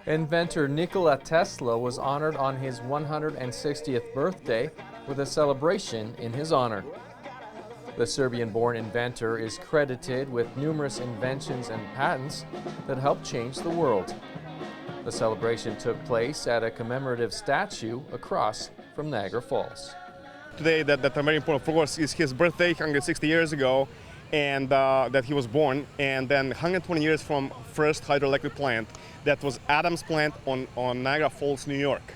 Inventor Nikola Tesla was honored on his 160th birthday with a celebration in his honor. The Serbian-born inventor is credited with numerous inventions and patents that helped change the world. The celebration took place at a commemorative statue across from Niagara Falls. Today, that's very important for us, is his birthday 160 years ago, and that he was born, and then 120 years from first hydroelectric plant. That was Adams plant on Niagara Falls, New York.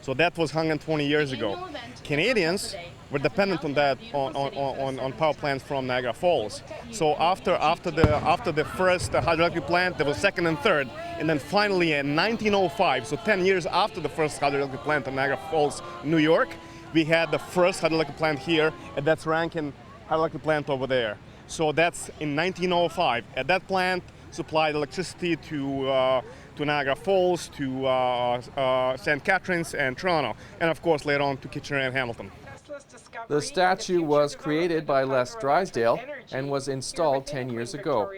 So that was 120 years ago. Canadians were dependent on that, on power plants from Niagara Falls. So after the first hydroelectric plant, there was second and third, and then finally in 1905, so 10 years after the first hydroelectric plant in Niagara Falls, New York, we had the first hydroelectric plant here, and that's Rankin hydroelectric plant over there. So that's in 1905. At that plant, supplied electricity to Niagara Falls, to St. Catharines and Toronto, and of course later on to Kitchener and Hamilton. The statue was created by Les Drysdale and was installed 10 years ago.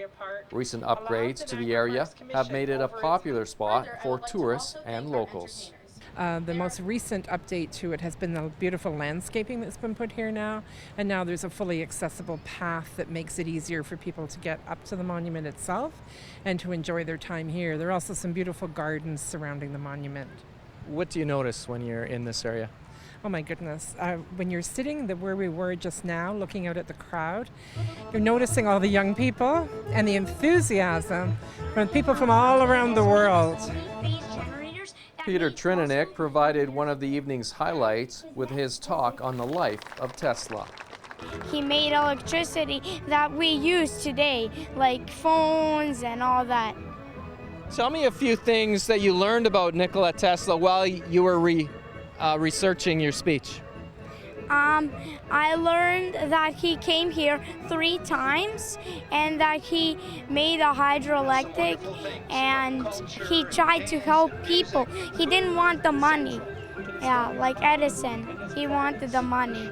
Recent upgrades to the area have made it a popular spot for tourists and locals. The most recent update to it has been the beautiful landscaping that's been put here now, and now there's a fully accessible path that makes it easier for people to get up to the monument itself and to enjoy their time here. There are also some beautiful gardens surrounding the monument. What do you notice when you're in this area? Oh my goodness, when you're sitting where we were just now, looking out at the crowd, you're noticing all the young people and the enthusiasm from people from all around the world. Peter Trinanek provided one of the evening's highlights with his talk on the life of Tesla. He made electricity that we use today, like phones and all that. Tell me a few things that you learned about Nikola Tesla while you were researching your speech. I learned that he came here 3 times and that he made a hydroelectric and he tried to help people. He didn't want the money. Yeah, like Edison, he wanted the money.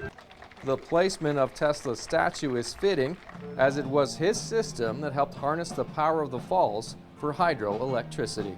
The placement of Tesla's statue is fitting, as it was his system that helped harness the power of the falls for hydroelectricity.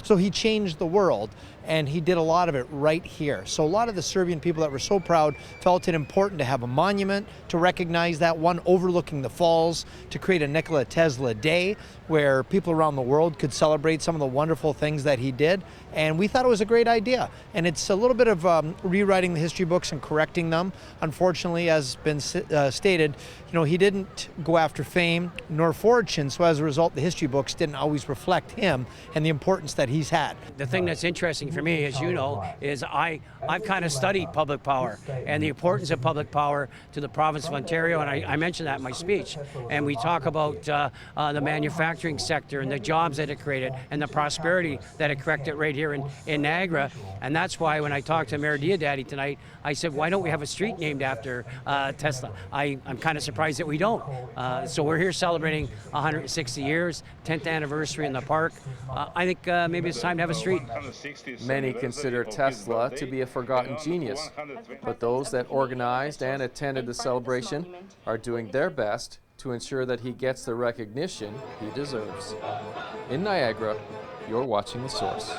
So he changed the world, and he did a lot of it right here. So a lot of the Serbian people that were so proud felt it important to have a monument to recognize that one overlooking the falls, to create a Nikola Tesla Day where people around the world could celebrate some of the wonderful things that he did. And we thought it was a great idea. And it's a little bit of rewriting the history books and correcting them. Unfortunately, as been stated, he didn't go after fame nor fortune, so as a result, the history books didn't always reflect him and the importance that he's had. The thing that's interesting for me, as you know, is I've kind of studied public power and the importance of public power to the province of Ontario, and I mentioned that in my speech. And we talk about the manufacturing sector and the jobs that it created and the prosperity that it created right here in Niagara. And that's why when I talked to Mayor Diodati tonight, I said, why don't we have a street named after Tesla? I'm kind of surprised that we don't. So we're here celebrating 160 years, 10th anniversary in the park. I think maybe it's time to have a street. Many consider Tesla to be a forgotten genius, but those that organized and attended the celebration are doing their best to ensure that he gets the recognition he deserves. In Niagara, you're watching The Source.